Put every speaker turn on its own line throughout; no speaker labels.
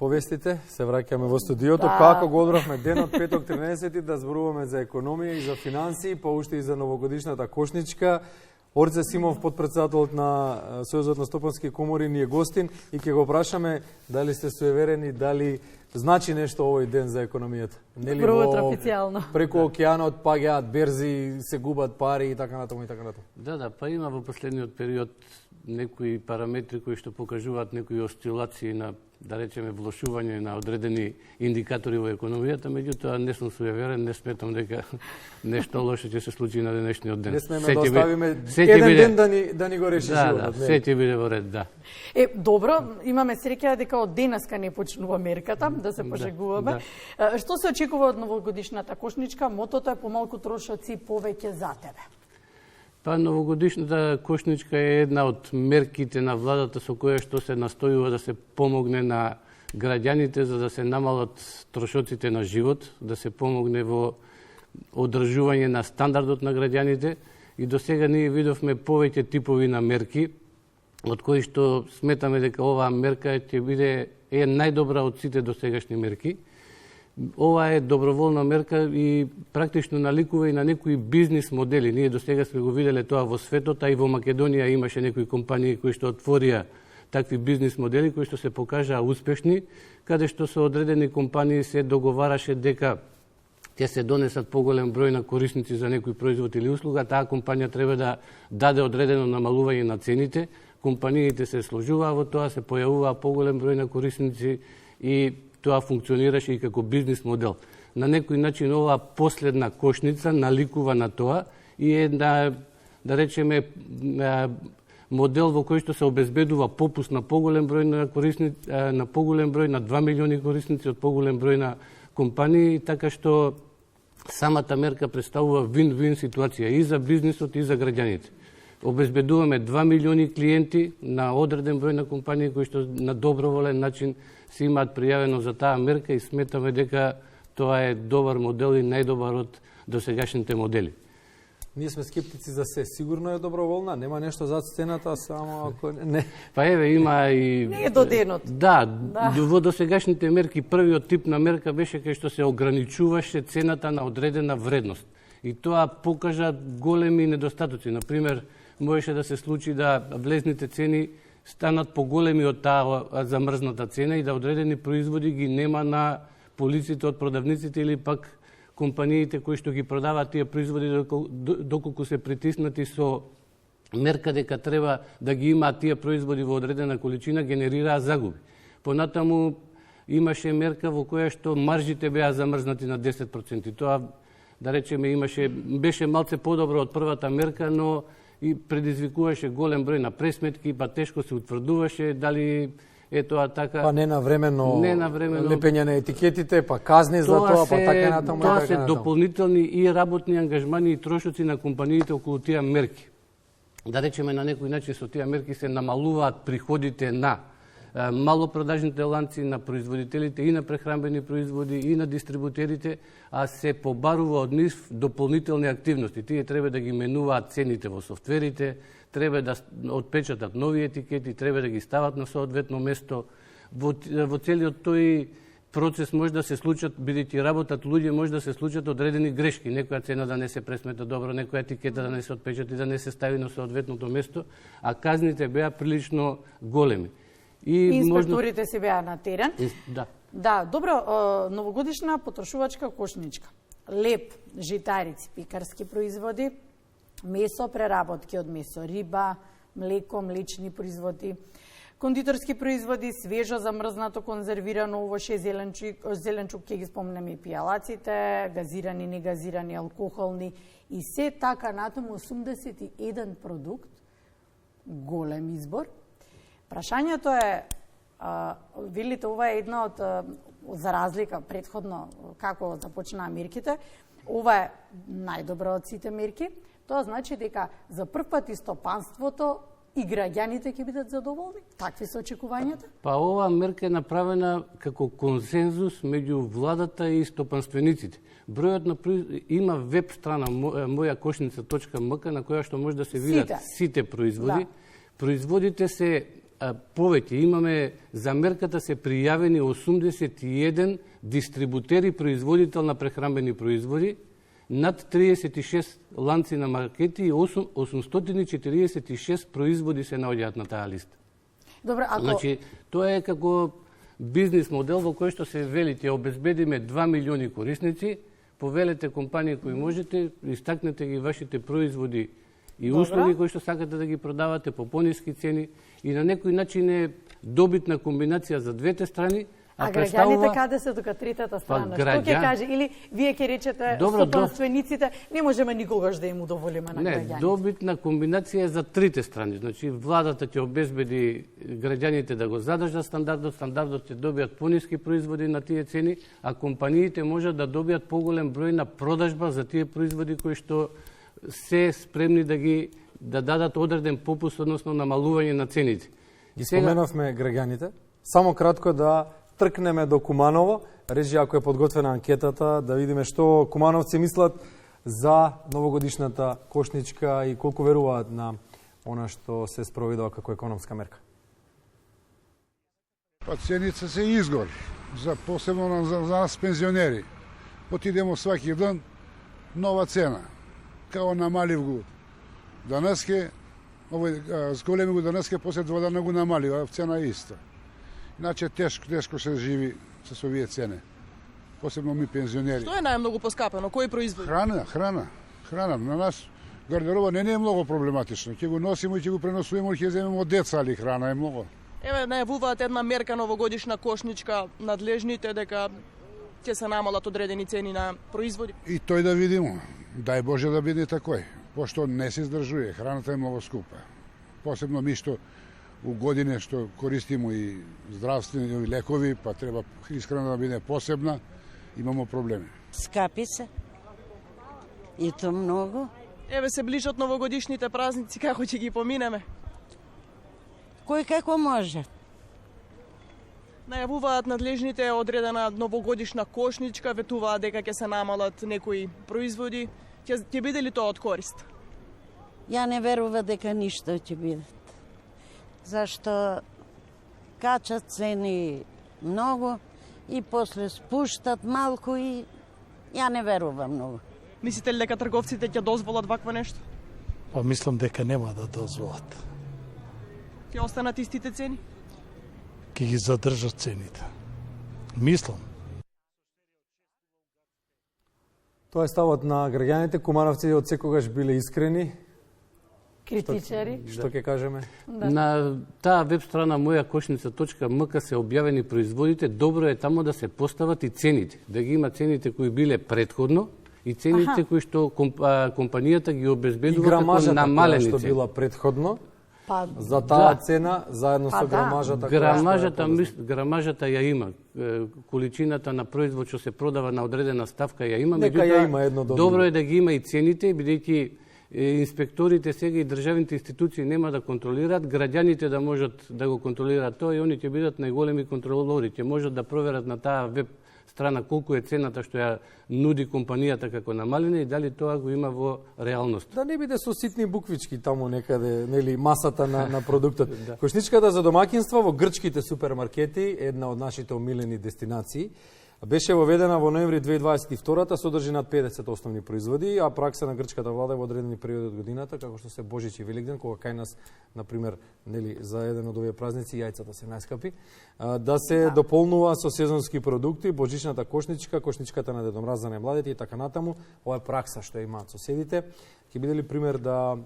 повестите, се враќаме во студиото. Како го одбравме денот петок 13 да зборуваме за економија и за финансии, па уште и за новогодишната кошничка. Орце Симов, подпредседателот на Сојузот на стопански комори, ни е гостин и ќе го прашаме дали сте суеверени, дали значи нешто овој ден за економијата.
Нели официјално.
Преку океанот паѓаат берзи, се губат пари и така натаму и така натаму.
Да, па има во последниот период некои параметри кои што покажуваат некои осцилации на, да речеме, влошување на одредени индикатори во економијата, меѓутоа не сум суеверен, не сметам дека нешто лошо ќе се случи на денешниот ден.
Не смеме да оставиме еден ден да ни го реши животот.
Да, се ќе биде во ред, да.
Добро, имаме среќа дека од денеска не почнува мерката, да се пошегуваме. Што се очекува од новогодишната кошничка? Мотото е помалку трошоци, повеќе за тебе.
Па новогодишната кошничка е една од мерките на владата со која што се настојува да се помогне на граѓаните за да се намалат трошоците на живот, да се помогне во одржување на стандардот на граѓаните и до сега ние видовме повеќе типови на мерки, од кои што сметаме дека оваа мерка ќе биде најдобра од сите досегашни мерки. Ова е доброволна мерка и практично наликува и на некои бизнис модели. Ние до сега сме го виделе тоа во светот, а и во Македонија имаше некои компании кои што отворија такви бизнис модели кои што се покажаа успешни, каде што со одредени компании се договараше дека ќе се донесат поголем број на корисници за некој производ или услуга, таа компанија треба да даде одредено намалување на цените, компаниите се сложуваа во тоа, се појавуваа поголем број на корисници и тоа функционираше и како бизнис модел. На некој начин оваа последна кошница наликува на тоа и е да речеме модел во кој што се обезбедува попуст на поголем број на корисници, на поголем број на 2 милиони корисници од поголем број на компании, така што самата мерка представува вин-вин ситуација и за бизнисот и за граѓаните. Обезбедуваме 2 милиони клиенти на одреден број на компании кои што на доброволен начин се имаат пријавено за таа мерка и сметаме дека тоа е добар модел и најдобар од досегашните модели.
Ние сме скептици за се. Сигурно е доброволна, нема нешто зад сцената, само ако не.
Па има и
не е до денот.
Да, во досегашните мерки првиот тип на мерка беше кај што се ограничуваше цената на одредена вредност. И тоа покажа големи недостатоци. Например, можеше да се случи да влезните цени станат поголеми од таа замрзната цена и да одредени производи ги нема на полиците од продавниците или пак компаниите кои што ги продаваат тие производи доколку се притиснати со мерка дека треба да ги имаат тие производи во одредена количина, генерираа загуби. Понатаму имаше мерка во која што маржите беа замрзнати на 10%. Тоа, да речеме, беше малце подобро од првата мерка, но и предизвикуваше голем број на пресметки, па тешко се утврдуваше дали е тоа така.
Па ненавремено лепење на етикетите, па казни за тоа, па така натаму.
Тоа се дополнителни и работни ангажмани и трошоци на компаниите околу тие мерки. Да речеме, на некој начин со тие мерки се намалуваат приходите на малопродажните ланци, на производителите и на прехранбени производи и на дистрибутерите, а се побарува од нив дополнителни активности. Тие треба да ги менуваат цените во софтверите, треба да отпечатат нови етикети, треба да ги стават на соодветно место. Во целиот тој процес може да се случат, бидејќи работат луѓе, може да се случат одредени грешки. Некоја цена да не се пресмета добро, некоја етикета да не се отпечати, да не се стави на соодветното место, а казните беа прилично големи.
И инспекторите се беа на терен.
Да,
добро, новогодишна потрошувачка кошничка. Леп, житарици, пекарски производи, месо, преработки од месо, риба, млеко, млечни производи, кондиторски производи, свежо замрзнато, конзервирано овоше, зеленчук, ќе ги спомнеме и пијалаците, газирани, негазирани, алкохолни и се така натаму 81 продукт, голем избор. Прашањето е, велите, ова е една од, за разлика предходно како започнаа мерките, ова е најдобра од сите мерки. Тоа значи дека за прв пат и стопанството и граѓаните ќе бидат задоволни? Такви се очекувањата?
Па оваа мерка е направена како консензус меѓу владата и стопанствениците. Бројот на има веб страна mojakошница.mk на која што може да се видат сите производи. Производите се повеќе. Имаме за мерката се пријавени 81 дистрибутери, производител на прехранбени производи, над 36 ланци на маркети и 846 производи се наоѓаат на таа листа.
Добро, ако...
Значи, тоа е како бизнис модел во кој што се вели ќе обезбедиме 2 милиони корисници, повелете компании кои можете, истакнете ги вашите производи и услуги кои што сакате да ги продавате по пониски цени и на некој начин е добитна комбинација за двете страни.
А граѓаните каде се тука третата страна? Што ќе каже? Или вие ќе речете стопанствениците, не можеме никогаш да им удоволиме на граѓаните?
Не, добитна комбинација е за трите страни. Значи, владата ќе обезбеди граѓаните да го задржат стандардот ќе добијат пониски производи на тие цени, а компаниите можат да добијат поголем број на продажба за тие производи кои што се спремни да дадат одреден попуст, односно намалување на цените.
Ги споменавме граѓаните. Само кратко да тркнеме до Куманово. Режи, ако е подготвена анкетата, да видиме што кумановци мислат за новогодишната кошничка и колку веруваат на она што се спроведува како економска мерка.
Па цените се изгори, посебно за нас пензионери. Отидемо сваки ден, нова цена. Као намалив го данеске, зголеми го данеске, после 2 дана го намалив, а цена е иста. Иначе тешко се живи со овие цене. Посебно ми пензионери.
Што е најмногу поскапено? Кои производи?
Храна. На нас гардероба не е многу проблематично. Ќе го носиме и ќе го преносуваме, ќе земеме од деца, али храна е многу.
Еве, најавуваат една мерка новогодишна кошничка надлежните дека ќе се намалат одредени цени на производи.
И тој да видимо. Дај Боже да биде такој, пошто не се издржува. Храната е многу скупа. Посебно ми што у године што користимо и здравствени лекови, па треба исхрана да биде посебна, имамо проблеми.
Скапи се. И то многу.
Еве се ближат новогодишните празници, како ќе ги поминеме?
Кој како може.
Најавуваат надлежните одредена новогодишна кошничка, ветуваат дека ќе се намалат некои производи. Ќе биде ли тоа од корист?
Ја не верува дека ништо ќе биде. Зашто качат цени многу и после спуштат малку и ја не верувам многу.
Мислите ли дека трговците ќе дозволат вакво нешто?
Па мислам дека нема да дозволат.
Ќе останат истите цени?
Ќе ги задржат цените. Мислам.
Тоа е ставот на граѓаните. Кумановци од секогаш биле искрени.
Критичари.
Што ќе кажеме?
Да. На таа веб страна mojakошница.mk се објавени производите. Добро е тамо да се постават и цените. Да ги има цените кои биле предходно и цените кои што компанијата ги обезбедува како намалени
цени. Што била предходно. За таа цена, заедно со грамажата.
Грамажата ја има. Количината на производ што се продава на одредена ставка ја има.
Нека ја има едно до
добро е да ги има и цените, бидејќи инспекторите сега и државните институции нема да контролираат, граѓаните да можат да го контролираат тоа и они ќе бидат најголеми контролори, ќе можат да проверат на таа веб страна колку е цената што ја нуди компанијата како намалена и дали тоа го има во реалност.
Да не биде со ситни буквички таму некаде, нели, масата на продуктот. Да. Кошничката за домакинство во грчките супермаркети, една од нашите омилени дестинации, беше воведена во ноември 2022-та, содржи над 50 основни производи, а пракса на грчката влада во одредени периоди од годината, како што се Божич и Великден, кога кај нас, например, нели, за еден од овие празници јајцата се најскапи, да се дополнува со сезонски продукти, божичната кошничка, кошничката на Дедо Мраз за најмладите и така натаму. Ова е пракса што имаат соседите. Ќе биде ли пример да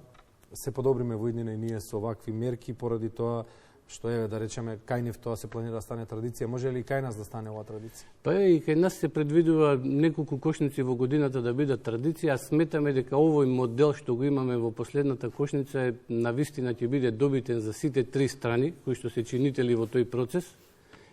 се подобриме во иднина и ние со вакви мерки поради тоа што е, да речеме, кај нив тоа се планира да стане традиција, може ли и кај нас да стане оваа традиција?
Па и кај нас се предвидува неколку кошници во годината да бидат традиција, а сметаме дека овој модел што го имаме во последната кошница е навистина ќе биде добитен за сите три страни кои што се чинители во тој процес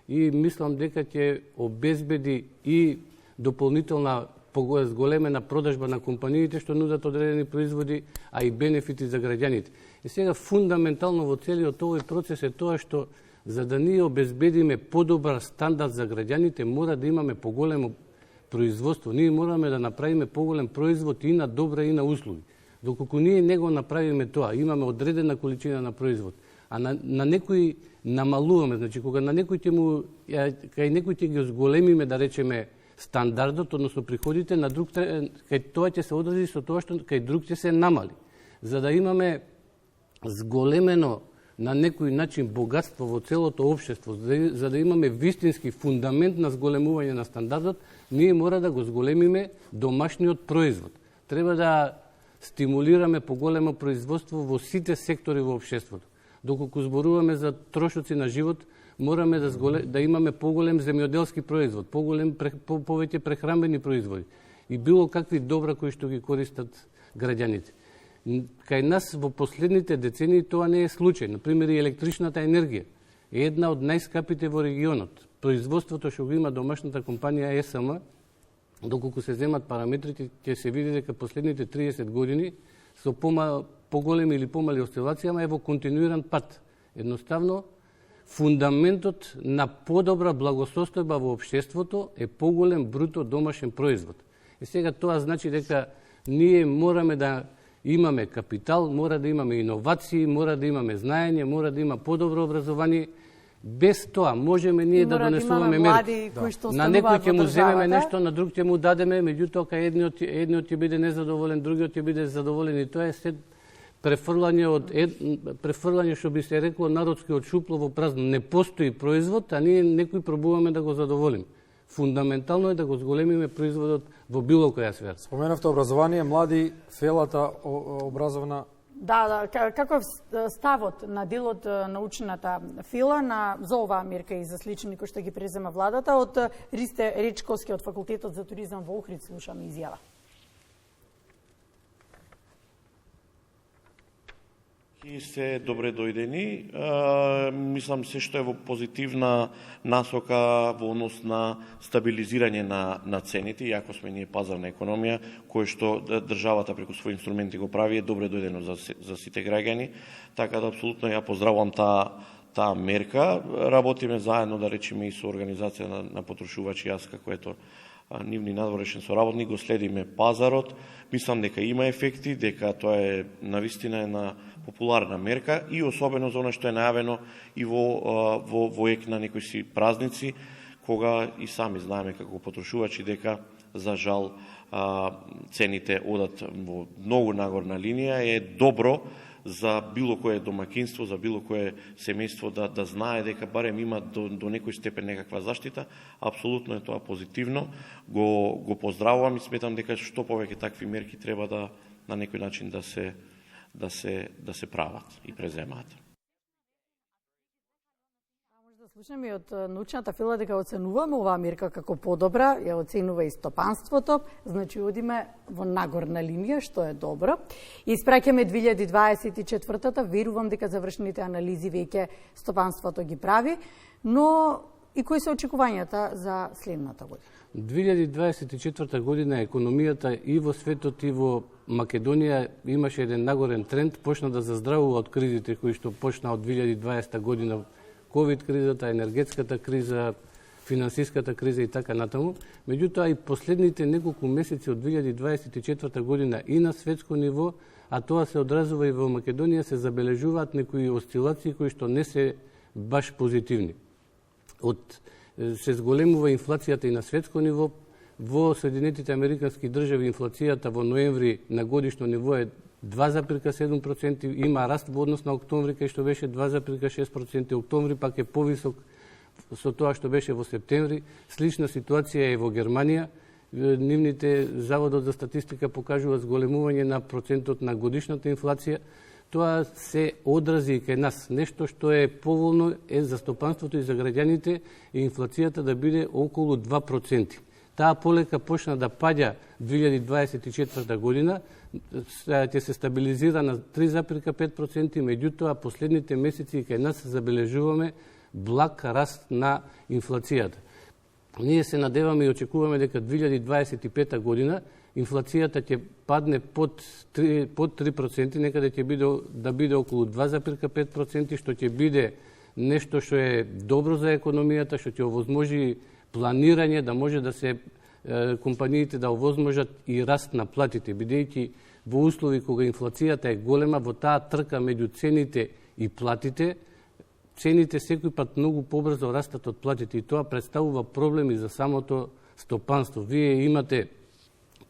и мислам дека ќе обезбеди и дополнителна зголемена продажба на компаниите што нудат одредени производи, а и бенефити за граѓаните. И сега фундаментално во целиот овој процес е тоа што за да ние обезбедиме подобар стандард за граѓаните, мора да имаме поголемо производство. Ние мораме да направиме поголем производ и на добра и на услуги. Доколку ние не го направиме тоа, имаме одредена количина на производ, А на некои намалуваме, значи кога на некој кај некој ќе ги зголемиме, да речеме, стандардот, односно приходите, на друг кај тоа ќе се одрази со тоа што кај друг ќе се намали. За да имаме зголемено на некој начин богатство во целото општество, за да имаме вистински фундамент на зголемување на стандардот, ние мора да го зголемиме домашниот производ. Треба да стимулираме поголемо производство во сите сектори во општеството. Доколку зборуваме за трошоци на живот, мораме да имаме поголем земјоделски производ, повеќе прехранбени производи и било какви добра кои што ги користат граѓаните. Кај нас во последните децении тоа не е случај. Например, и електричната енергија е една од најскапите во регионот. Производството што го има домашната компанија ЕСМ, доколку се земат параметрите, ќе се види дека последните 30 години со поголеми или помали осцилации, ама е во континуиран пат. Едноставно, фундаментот на подобра благосостојба во општеството е поголем бруто домашен производ. И сега тоа значи дека ние мораме да имаме капитал, мора да имаме иновации, мора да имаме знаење, мора да има подобро образование. Без тоа можеме ние да донесуваме мерки. На некој ќе му земеме нешто, на друг ќе му дадеме, меѓутоа кај едниот ќе биде незадоволен, другиот ќе биде задоволен и тоа е се префрлање што би се рекло народски од шупло во празно. Не постои производ, а ние некој пробуваме да го задоволиме. Фундаментално е да го зголемиме производот во било која сфера.
Споменавте образование, млади, фелата образовна.
Да, како е ставот на дел од научната фила за оваа мерка и за слични кои што ги презема владата од Ристе Речковски од Факултетот за туризам во Охрид, слушаме изјава.
И се добре дојдени. Мислам се што е во позитивна насока во однос на стабилизирање на цените, иако сме ние пазарна економија, кој што државата преку своји инструменти го прави, е добре дојдено за сите граѓани. Така да апсолутно ја поздравувам таа мерка. Работиме заедно, да речеме, и со организација на потрошувачи, јас како нивни надворешен соработник, го следиме пазарот. Мислам дека има ефекти, дека тоа е навистина една популарна мерка и особено за она што е најавено и во ек на некои си празници, кога и сами знаеме како потрошувачи дека за жал цените одат во многу нагорна линија. Е добро за било кое домакинство, за било кое семејство да знае дека барем има до некој степен некаква заштита. Апсолутно е тоа позитивно. Го поздравувам и сметам дека што повеќе такви мерки треба да на некој начин да се прават и преземаат.
Може да слушаме и од научната фила дека оценуваме оваа мерка како подобра, ја оценува и стопанството, значи одиме во нагорна линија, што е добро. И испраќаме 2024-та, верувам дека завршените анализи веќе стопанството ги прави, но и кои се очекувањата за следната година?
2024 година економијата и во светот и во Македонија имаше еден нагорен тренд, почна да заздравува од кризите кои што почна од 2020 година, ковид кризата, енергетската криза, финансиската криза и така натаму. Меѓутоа и последните неколку месеци од 2024 година и на светско ниво, а тоа се одразува и во Македонија, се забележуваат некои осцилации кои што не се баш позитивни. Се зголемува инфлацијата и на светско ниво. Во Соединетите Американски држави инфлацијата во ноември на годишно ниво е 2,7%, има раст во однос на октомври, кај што беше 2,6%, октомври пак е повисок со тоа што беше во септември. Слична ситуација е во Германија. Нивните заводот за статистика покажува зголемување на процентот на годишната инфлација. Тоа се одрази и кај нас. Нешто што е поволно е за стопанството и за граѓаните и инфлацијата да биде околу 2%. Таа полека почна да паѓа 2024 година, ќе се стабилизира на 3,5%, меѓутоа последните месеци кај нас забележуваме благ раст на инфлацијата. Ние се надеваме и очекуваме дека 2025 година инфлацијата ќе падне под 3%, некаде ќе биде околу 2,5%, што ќе биде нешто што е добро за економијата, што ќе овозможи планирање, да може да се компаниите да овозможат и раст на платите, бидејќи во услови кога инфлацијата е голема, во таа трка меѓу цените и платите, цените секој пат многу побрзо растат од платите и тоа представува проблеми за самото стопанство. Вие имате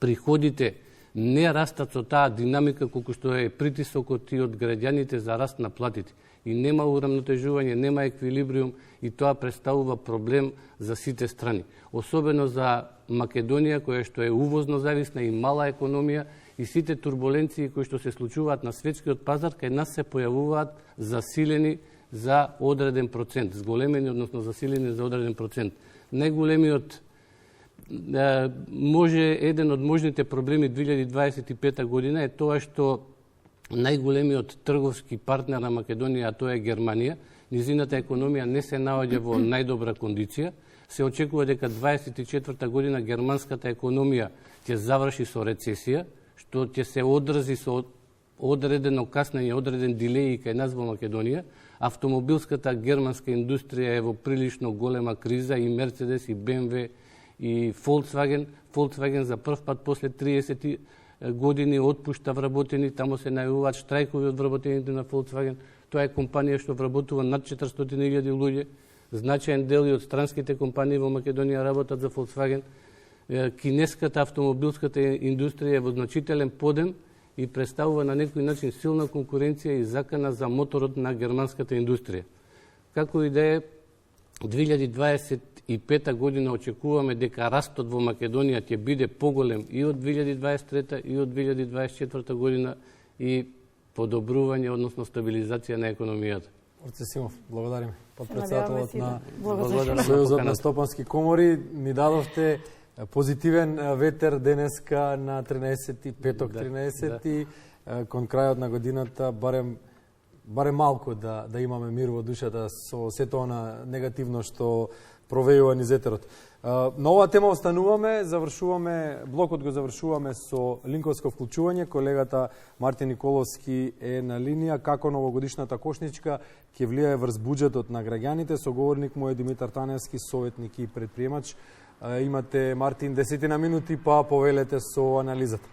приходите не растат со таа динамика колку што е притисокот и од граѓаните за раст на платите. И нема урамнотежување, нема еквилибриум и тоа представува проблем за сите страни. Особено за Македонија, која што е увозно зависна и мала економија, и сите турбуленции кои што се случуваат на светскиот пазар, кај нас се појавуваат засилени за одреден процент, зголемени, односно засилени за одреден процент. Најголемиот може еден од можните проблеми 2025 година е тоа што најголемиот трговски партнер на Македонија, а тоа е Германија, низината економија не се наоѓа во најдобра кондиција. Се очекува дека 24 година германската економија ќе заврши со рецесија, што ќе се одрази со одредено каснење, одреден дилеј кај нас во Македонија. Автомобилската германска индустрија е во прилично голема криза, и Мерцедес, и БМВ, и Volkswagen. Volkswagen за прв пат после 30 години отпушта вработени, тамо се најавуваат штрајкови од вработените на Volkswagen. Тоа е компанија што вработува над 400.000 луѓе. Значаен дел и од странските компании во Македонија работат за Volkswagen. Кинеската автомобилската индустрија е во значителен подем и представува на некој начин силна конкуренција и закана за моторот на германската индустрија. Како и да е, 2025 година очекуваме дека растот во Македонија ќе биде поголем и од 2023 и од 2024 година и подобрување, односно стабилизација на економијата.
Орце Симов, благодариме. Подпредседателот на
Благодарам.
Сојузот на стопански комори, ни дадовте позитивен ветер денеска на 13. петок 13. Кон крајот на годината, барем малку да имаме мир во душата со сето она негативно што провејува низ етерот. На оваа тема остануваме, блокот го завршуваме со линковско вклучување. Колегата Мартин Николовски е на линија. Како новогодишната кошничка ќе влијае врз буџетот на граѓаните? Соговорник му е Димитар Таневски, советник и предприемач. Имате, Мартин, 10 минути, па повелете со анализата.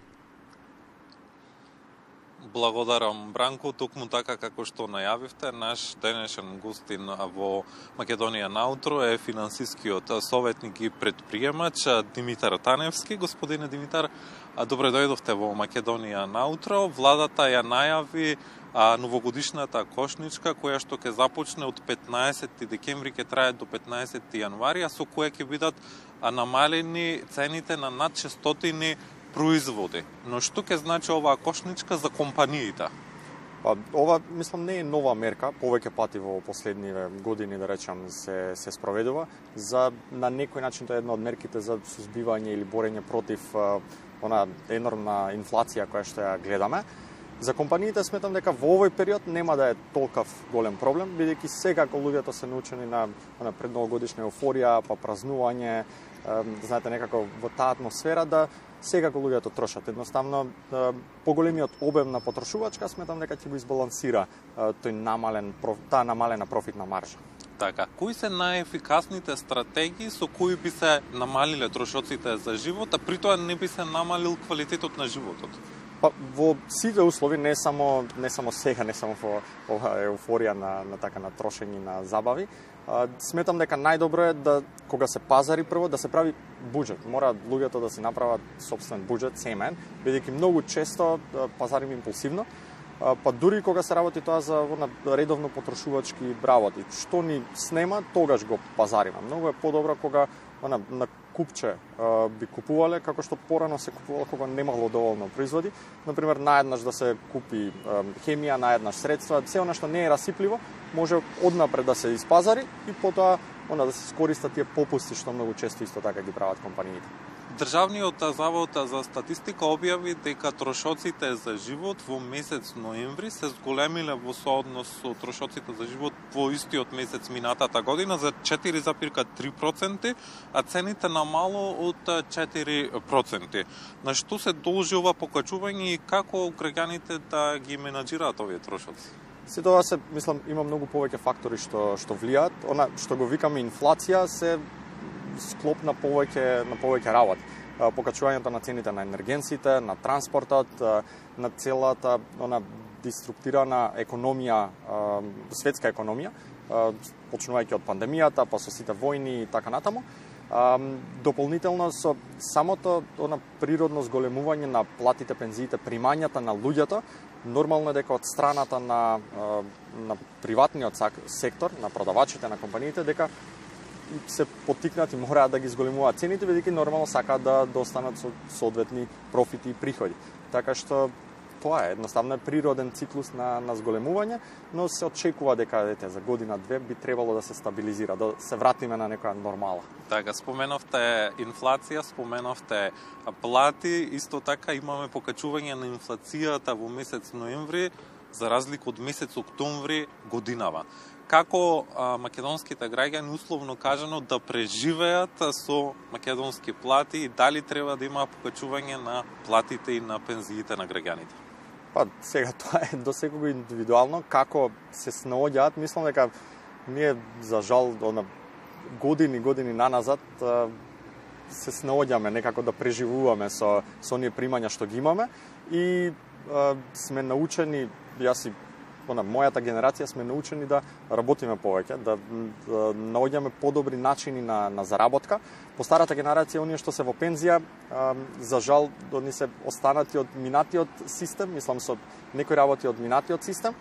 Благодарам, Бранко. Токму така како што најавивте, наш денешен гостин во Македонија наутро е финансискиот советник и предприемач Димитар Таневски. Господине Димитар, добре дојдовте во Македонија наутро. Владата ја најави новогодишната кошничка, која што ќе започне од 15 декември, ќе трае до 15 јануари, со која ќе бидат намалени цените на над 600 производи. Но што ќе значи оваа кошничка за компаниите?
Ова, мислам, не е нова мерка, повеќе пати во последниве години, да речам, се спроведува, за на некој начин тоа е една од мерките за сузбивање или борење против она енормна инфлација која што ја гледаме. За компаниите сметам дека во овој период нема да е толков голем проблем, бидејќи секако луѓето се научени на предновогодишна еуфорија, па празнување, знаете, некако во таа атмосфера да секако луѓето трошат. Едноставно, поголемиот обем на потрошувачка сметам дека ќе го избалансира таа намалена профитна маржа.
Така, кои се најефикасните стратегии со кои би се намалиле трошоците за живот, а при тоа не би се намалил квалитетот на животот?
Во сите услови, не само сега, не само во оваа еуфорија на трошење на забави, сметам дека најдобро е да, кога се пазари прво, да се прави буџет. Мора луѓето да си направат сопствен буџет, семен, бидејќи многу често пазариме импулсивно, па дури кога се работи тоа за редовно потрошувачки работи. Што ни снема, тогаш го пазариме. Многу е подобро кога на купче би купувале, како што порано се купувало кога немало доволно производи. Например, наеднаш да се купи хемија, наеднаш средства, се она што не е расипливо, може однапред да се испазари и потоа да се скористат тие попусти што многу често исто така ги прават компаниите.
Државниот завод за статистика објави дека трошоците за живот во месец ноември се зголемиле во сооднос со трошоците за живот во истиот месец минатата година за 4,3%, а цените намало од 4%. На што се должи ова покачување и како граѓаните да ги менаџираат овие трошоци?
Се тоа мислам, има многу повеќе фактори што влијаат. Она што го викаме инфлација се склоп на повеќе работи. Покачувањето на цените на енергенсите, на транспортот, на целата диструктирана економија, светска економија, почнувајќи од пандемијата, па со сите војни и така натаму. Дополнително со самото природно зголемување на платите, пензиите, примањата на луѓето, нормално е дека од страната на приватниот сектор, на продавачите, на компаниите, дека се поттикнати, мораат да ги зголемуваат цените, бидејќи нормално сакаат да достанат со соодветни профити и приходи. Така што тоа е едноставно природен циклус на зголемување, но се очекува дека за година-две би требало да се стабилизира, да се вратиме на некоја нормала.
Така, споменавте инфлација, споменавте плати, исто така имаме покачување на инфлацијата во месец ноември, за разлика од месец октомври годинава. Како македонските граѓани, условно кажано, да преживеат со македонски плати и дали треба да има покачување на платите и на пензиите на граѓаните?
Па, сега тоа е до секого индивидуално, како се снаоѓаат. Мислам дека ние, за жал, години наназад се снаоѓаме некако да преживуваме со оние примања што ги имаме и сме научени, мојата генерација сме научени да работиме повеќе, да наоѓаме подобри начини на заработка. По старата генерација, оние што се во пензија, за жал, они се останати од минатиот систем, мислам со некои работи од минатиот систем,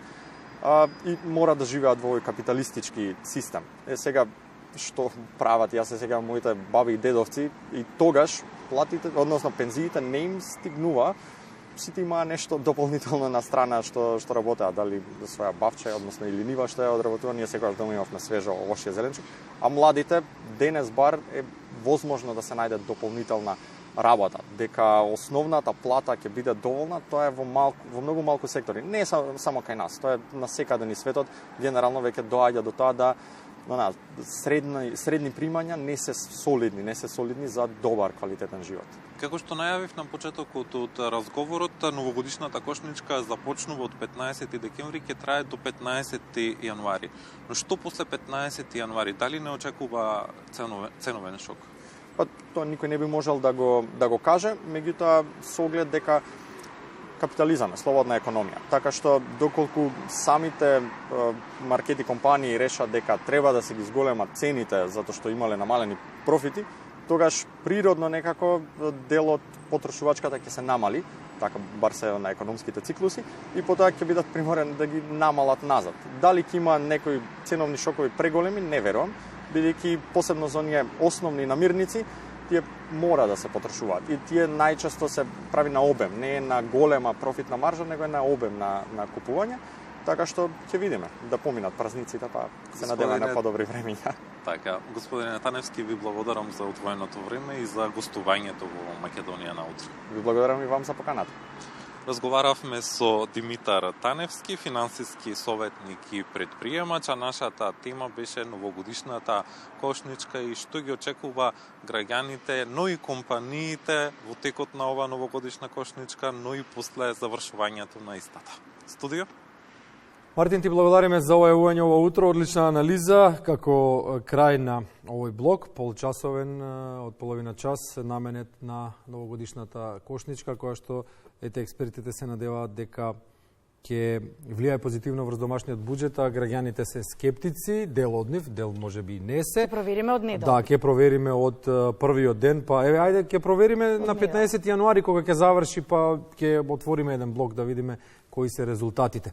и мора да живеат во овој капиталистички систем. Сега, што прават, јас се сегам моите баби и дедовци, и тогаш платите, односно пензиите не им стигнува, сите имаа нешто дополнително на страна што работеа, дали своја бавче, односно или нива што ја одработува, ние секогаш дома имавме свежо овошје зеленчук, а младите денес бар е возможно да се најде дополнителна работа, дека основната плата ќе биде доволна, тоа е во многу малку сектори, не е само кај нас, тоа е на секаде низ светот, генерално веќе доаѓа до тоа да средни примања не се солидни за добар квалитетен живот.
Како што најавив на почетокот од разговорот, новогодишната кошничка започнува од 15 декември, ќе трае до 15 јануари. Но што после 15 јануари? Дали не очекува ценовен шок?
Па, тоа никој не би можел да го каже, меѓутоа со оглед дека капитализам е слободна економија. Така што доколку самите маркети компании решат дека треба да се ги зголемат цените затоа што имале намалени профити, тогаш природно некако делот потрошувачката ќе се намали, така бар се на економските циклуси, и потоа ќе бидат приморени да ги намалат назад. Дали ќе има некои ценовни шокови преголеми, не верувам, бидејќи посебно за оние основни намирници, тие мора да се потрошуваат. И тие најчесто се прави на обем, не е на голема профитна маржа, него е на обем на купување. Така што ќе видиме да поминат празниците, па се надеваме на подобри времиња.
Така, господине Таневски, ви благодарам за одвоеното време и за гостувањето во Македонија наутро.
Ви благодарам и вам за поканата.
Разговаравме со Димитар Таневски, финансиски советник и предприемач, а нашата тема беше новогодишната кошничка и што ги очекува граѓаните, но и компаниите во текот на ова новогодишна кошничка, но и после завршувањето на истата. Студио?
Мартин, ти благодариме за ова јавување ова утро, одлична анализа, како крај на овој блок, полчасовен, од половина час, наменет на новогодишната кошничка, која што експертите се надеваат дека ќе влијае позитивно врз домашниот буџет, а граѓаните се скептици, дел од нив, дел можеби не се.
Ќе провериме од недел.
Да, ќе провериме од првиот ден, па ајде ќе провериме на 15 јануари кога ќе заврши, па ќе отвориме еден блок да видиме кои се резултатите.